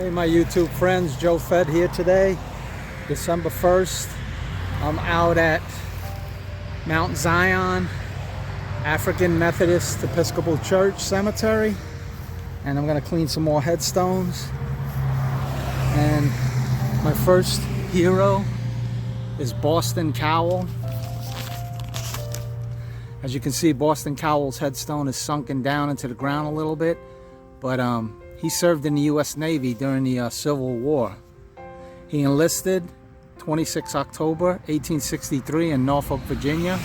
Hey my YouTube friends, Joe Fed here today, December 1st. I'm out at Mount Zion African Methodist Episcopal Church Cemetery, and I'm going to clean some more headstones. And my first hero is Boston Cowell. As you can see, Boston Cowell's headstone is sunken down into the ground a little bit, but he served in the U.S. Navy during the Civil War. He enlisted 26 October 1863 in Norfolk, Virginia.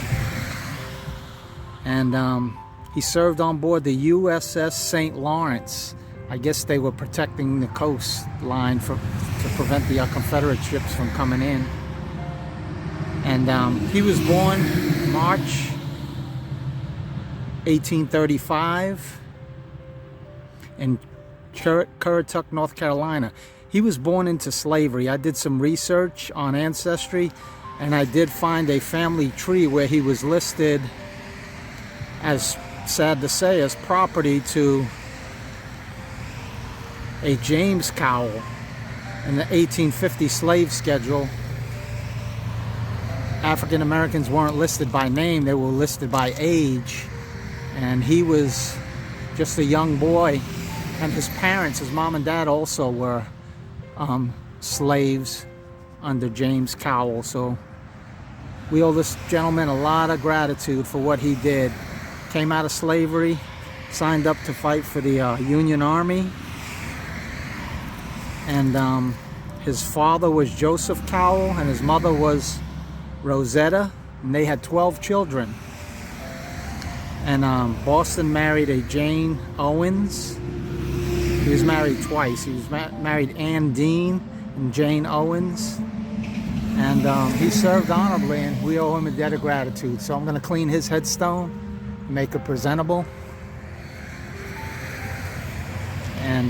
And he served on board the USS St. Lawrence. I guess they were protecting the coastline to prevent the Confederate ships from coming in. And he was born March 1835 in Currituck, North Carolina. He was born into slavery. I did some research on Ancestry, and I did find a family tree where he was listed, as sad to say, as property to a James Cowell. In the 1850 slave schedule, African Americans weren't listed by name, they were listed by age. And he was just a young boy. And his parents, his mom and dad, also were slaves under James Cowell. So we owe this gentleman a lot of gratitude for what he did. Came out of slavery, signed up to fight for the Union Army. And his father was Joseph Cowell, and his mother was Rosetta, and they had 12 children. And Boston married a Jane Owens. He was married twice. He was married Ann Dean and Jane Owens. And he served honorably, and we owe him a debt of gratitude. So I'm going to clean his headstone, make it presentable. And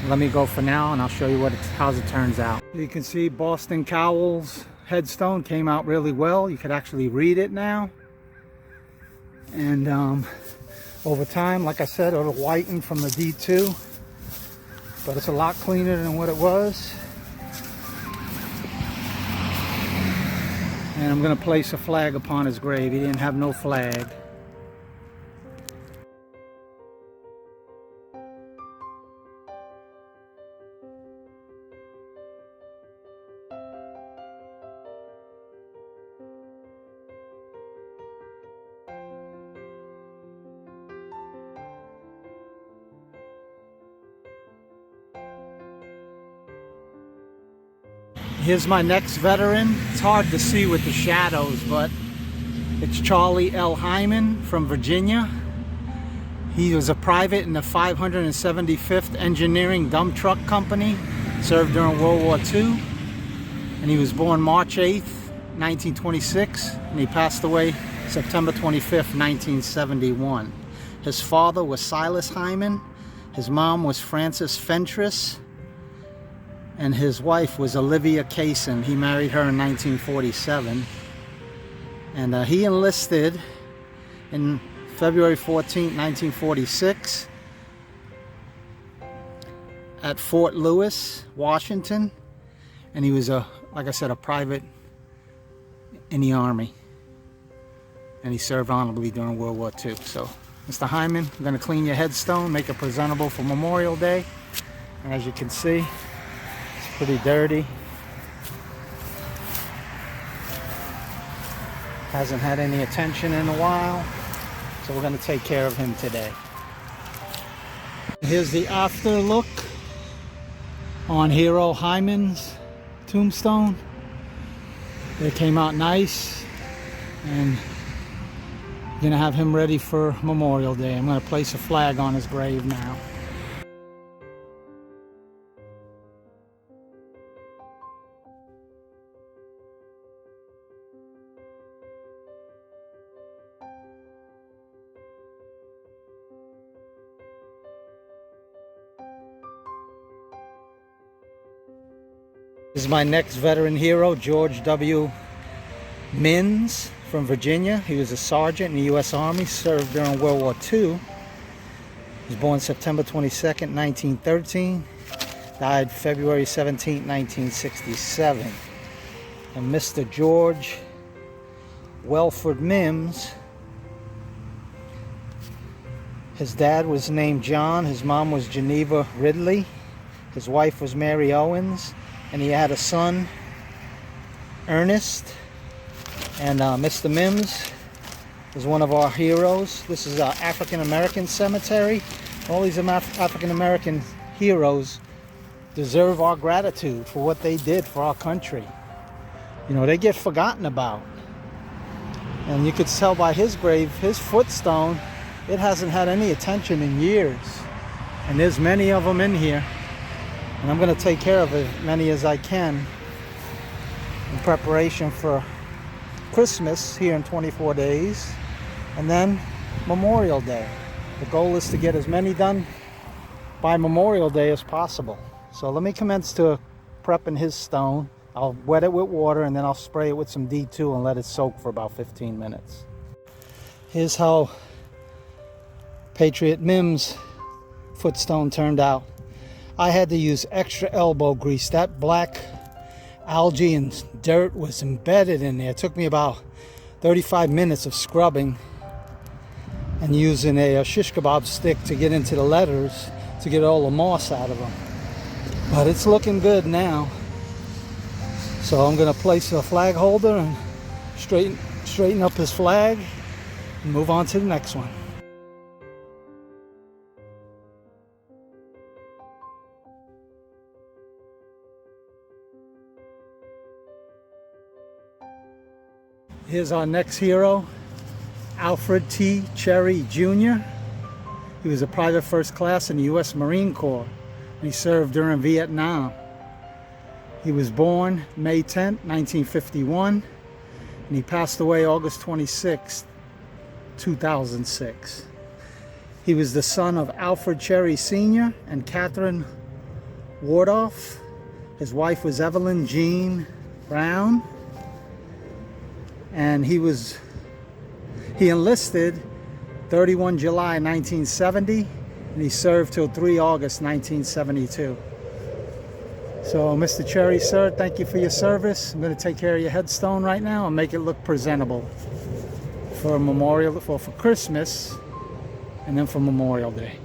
let me go for now, and I'll show you how it turns out. You can see Boston Cowell's headstone came out really well. You could actually read it now. And over time, like I said, it'll whiten from the D2. But it's a lot cleaner than what it was. And I'm going to place a flag upon his grave. He didn't have no flag. Here's my next veteran. It's hard to see with the shadows, but it's Charlie L. Hyman from Virginia. He was a private in the 575th Engineering Dump Truck Company, served during World War II, and he was born March 8th, 1926, and he passed away September 25th, 1971. His father was Silas Hyman, his mom was Frances Fentress, and his wife was Olivia Kaysen. He married her in 1947. And he enlisted in February 14, 1946 at Fort Lewis, Washington. And he was, like I said, a private in the Army. And he served honorably during World War II. So, Mr. Hyman, I'm going to clean your headstone, make it presentable for Memorial Day. And as you can see, pretty dirty. Hasn't had any attention in a while, so we're going to take care of him today. Here's the after look on Hero Hyman's tombstone. It came out nice, and I'm going to have him ready for Memorial Day. I'm going to place a flag on his grave now. This is my next veteran hero, George W. Minns from Virginia. He was a sergeant in the U.S. Army, served during World War II. He was born September 22nd, 1913. Died February 17, 1967. And Mr. George Welford Mims, his dad was named John, his mom was Geneva Ridley, his wife was Mary Owens, and he had a son, Ernest. And Mr. Mims is one of our heroes. This is our African American cemetery. All these African American heroes deserve our gratitude for what they did for our country. You know, they get forgotten about. And you could tell by his grave, his footstone, it hasn't had any attention in years. And there's many of them in here. And I'm going to take care of as many as I can in preparation for Christmas here in 24 days. And then Memorial Day. The goal is to get as many done by Memorial Day as possible. So let me commence to prepping his stone. I'll wet it with water and then I'll spray it with some D2 and let it soak for about 15 minutes. Here's how Patriot Mims' footstone turned out. I had to use extra elbow grease. That black algae and dirt was embedded in there. It took me about 35 minutes of scrubbing and using a shish kebab stick to get into the letters to get all the moss out of them. But it's looking good now. So I'm going to place a flag holder and straighten up his flag and move on to the next one. Here's our next hero, Alfred T. Cherry Jr. He was a private first class in the U.S. Marine Corps. He served during Vietnam. He was born May 10, 1951, and he passed away August 26, 2006. He was the son of Alfred Cherry Sr. and Catherine Wardoff. His wife was Evelyn Jean Brown. And he enlisted 31 July 1970, and he served till 3 August 1972. So, Mr. Cherry, sir, thank you for your service. I'm going to take care of your headstone right now and make it look presentable for Christmas and then for Memorial Day.